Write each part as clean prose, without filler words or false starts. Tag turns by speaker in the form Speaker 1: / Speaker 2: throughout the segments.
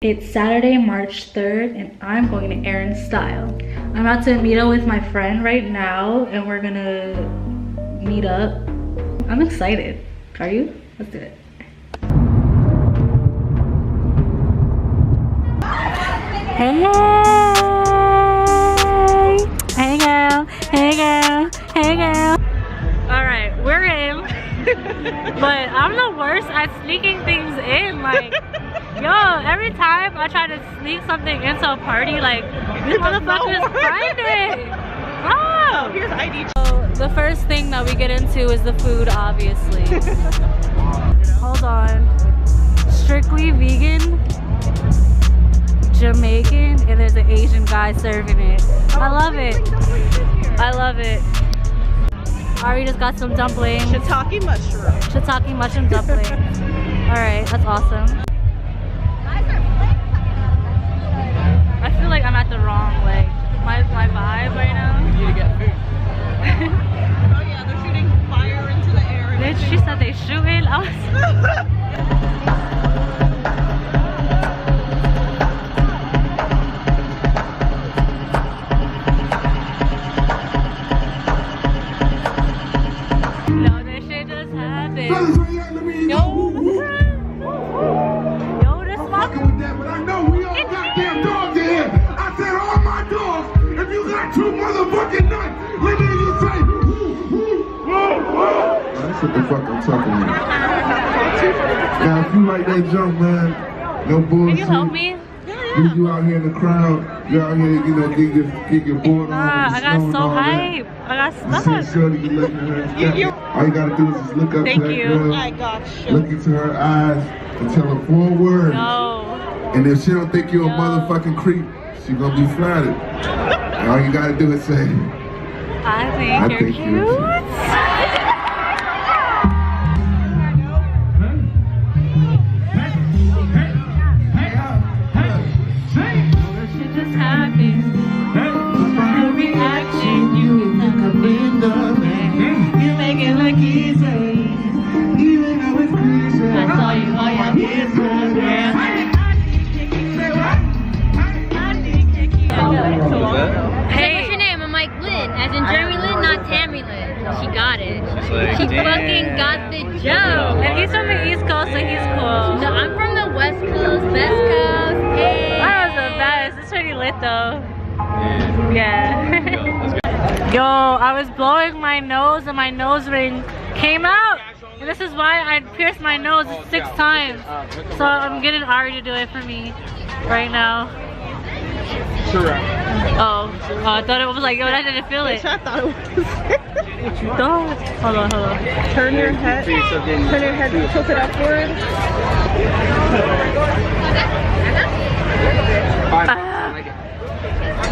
Speaker 1: It's Saturday, March 3rd, and I'm going to Air+Style. I'm about to meet up with my friend right now, and we're gonna meet up. I'm excited. Are you? Let's do it. Hey, hey girl, hey girl, hey girl. All right, we're in, but I'm the worst at sneaking things in. Like, yo, every time I try to sneak something into a party, like, these motherfuckers find it. Oh,
Speaker 2: here's ID.
Speaker 1: So the first thing that we get into is the food, obviously. Hold on. Strictly vegan, Jamaican, and there's an Asian guy serving it. I love it. I love it. Ari just got some dumplings.
Speaker 2: Shiitake mushroom.
Speaker 1: Shiitake mushroom dumplings. Alright, that's awesome. I feel like I'm at the wrong, like, my vibe right now.
Speaker 3: You need to get food.
Speaker 2: Oh yeah, they're shooting fire into the air.
Speaker 1: Bitch, she said they shooting. I was
Speaker 4: what the fuck I'm talking about. Now, if you like that jump, man, no bullshit.
Speaker 1: Can you help me?
Speaker 4: You out here in the crowd, you out here, you know, get your board on.
Speaker 1: Nah, I got so hype. I got stuck.
Speaker 4: Shorty, you look at her. All you gotta do is just look up to that girl.
Speaker 2: I got you.
Speaker 4: Look into her eyes and tell her 4 words.
Speaker 1: No.
Speaker 4: And if she don't think you're a motherfucking creep, she gonna be flattered. And all you gotta do is say,
Speaker 1: I think you're cute.
Speaker 5: She got it. She fucking got the joke.
Speaker 1: And he's from the East Coast, so he's cool.
Speaker 5: No, I'm from the West Coast, Best Coast. Hey.
Speaker 1: That was the best. It's pretty lit though. Yeah. Yo, I was blowing my nose and my nose ring came out. And this is why I pierced my nose 6 times. So I'm getting Ari to do it for me right now. Oh, I thought it was like, yo, I didn't feel it.
Speaker 2: I thought it was.
Speaker 1: What you thought? Hold on.
Speaker 2: Turn your head tilt it upward.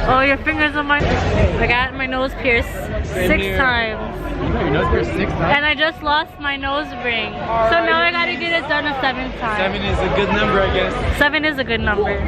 Speaker 1: Oh, your fingers on my... I got my nose pierced 6 times.
Speaker 3: Your nose pierced 6 times?
Speaker 1: And I just lost my nose ring. So now I gotta get it done a 7th time.
Speaker 3: 7 is a good number, I guess.
Speaker 1: 7 is a good number.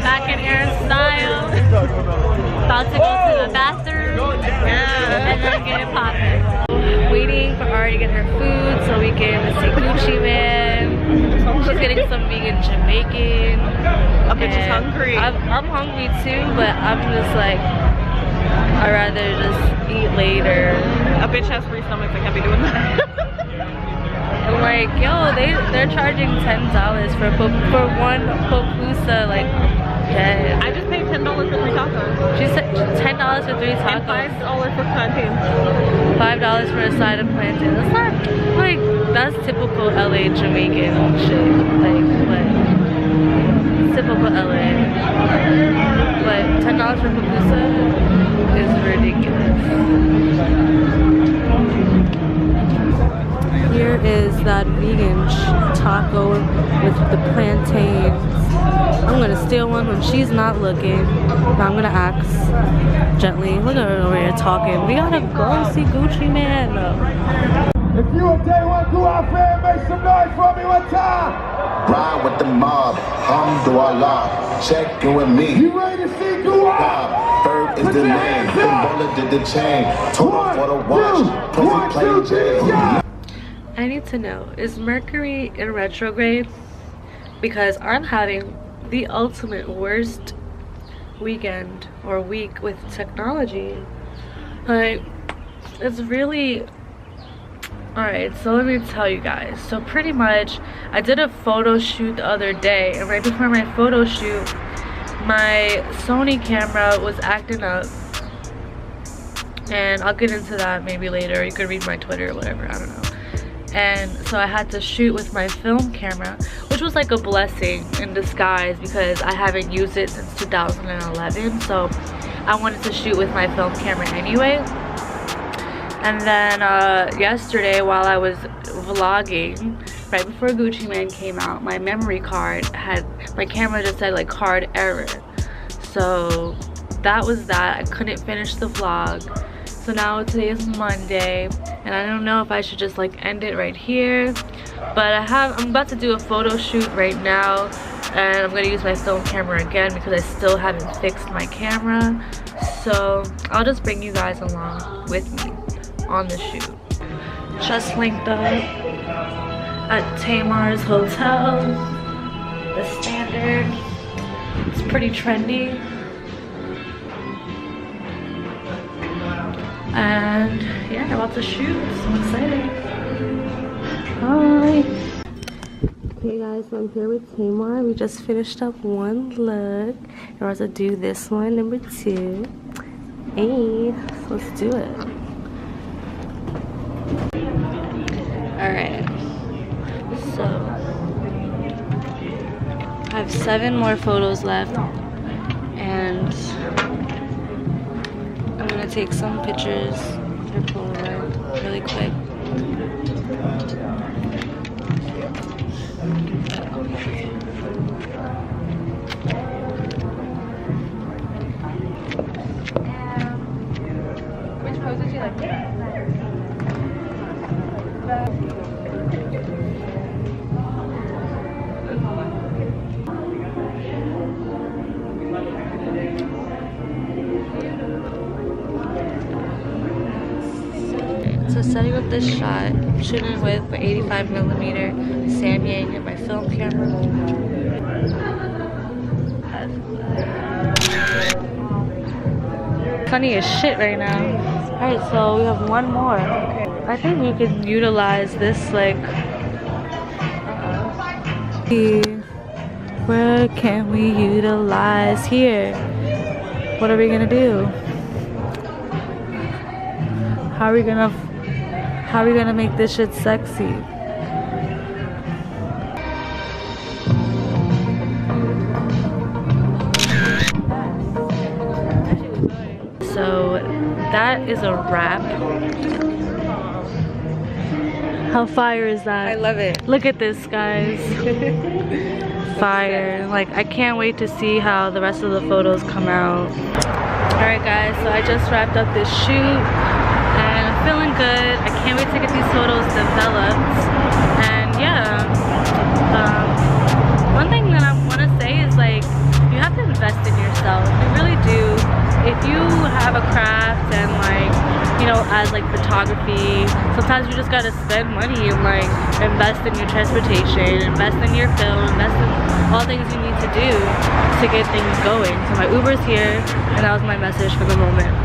Speaker 1: Back in Air+Style, about to go to the bathroom and then get it poppin'. Waiting for Ari to get her food so we can see Gucci Man. She's getting some vegan Jamaican.
Speaker 2: A bitch is hungry.
Speaker 1: I'm hungry too, but I'm just like, I'd rather just eat later.
Speaker 2: A bitch has free stomach, I can't be doing that.
Speaker 1: And like, yo, they're charging $10 for one pupusa, like, yeah.
Speaker 2: I just paid $10 for 3 tacos.
Speaker 1: She said $10 for 3 tacos.
Speaker 2: And $5 for plantains.
Speaker 1: $5 for a side of plantain. That's not like, that's typical LA Jamaican shit. Like, what? Typical LA. But $10 for pupusa is ridiculous. Here is that vegan taco with the plantains. I'm gonna steal one when she's not looking. But I'm gonna ask gently. Look at her over here talking. We gotta go see Gucci Man.
Speaker 6: If you a day one, go out there and make some noise for me one time.
Speaker 7: Ride with the mob, Allah, check in with me.
Speaker 6: You ready to see go out?
Speaker 7: Bird is the name, Kimbola did the chain, total for the watch, Pussy plain Jane.
Speaker 1: I need to know, is Mercury in retrograde? Because I'm having the ultimate worst weekend or week with technology. Like, it's really... Alright, so let me tell you guys. So pretty much, I did a photo shoot the other day, and right before my photo shoot, my Sony camera was acting up. And I'll get into that maybe later. You could read my Twitter or whatever, I don't know. And so I had to shoot with my film camera, which was like a blessing in disguise because I haven't used it since 2011. So I wanted to shoot with my film camera anyway. And then yesterday while I was vlogging, right before Gucci Man came out, my memory card had, my camera just said like card error. So that was that. I couldn't finish the vlog. So now today is Monday, and I don't know if I should just like end it right here. But I'm about to do a photo shoot right now, and I'm gonna use my film camera again because I still haven't fixed my camera. So I'll just bring you guys along with me on the shoot. Just linked up at Tamar's hotel. The standard. It's pretty trendy. And yeah, I'm about to shoot, so I'm excited. Hi. Okay guys, so I'm here with Tamar. We just finished up one look. We're about to do this one, number 2. Hey, so let's do it. Alright, so I have 7 more photos left, and I'm gonna take some pictures for Polaroid really quick.
Speaker 2: Which pose did you like?
Speaker 1: So setting up this shot, shooting with my 85mm Samyang and my film camera. Funny as shit right now. Alright, so we have one more. I think we could utilize this like... Where can we utilize here? What are we gonna do? How are we gonna make this shit sexy? So that is a wrap. How fire is that?
Speaker 2: I love it.
Speaker 1: Look at this, guys. Fire. Like, I can't wait to see how the rest of the photos come out. Alright guys, so I just wrapped up this shoot. Feeling good. I can't wait to get these photos developed. And yeah, one thing that I want to say is like, you have to invest in yourself. You really do. If you have a craft and like, you know, as like photography, sometimes you just gotta spend money and like invest in your transportation, invest in your film, invest in all things you need to do to get things going. So my Uber's here, and that was my message for the moment.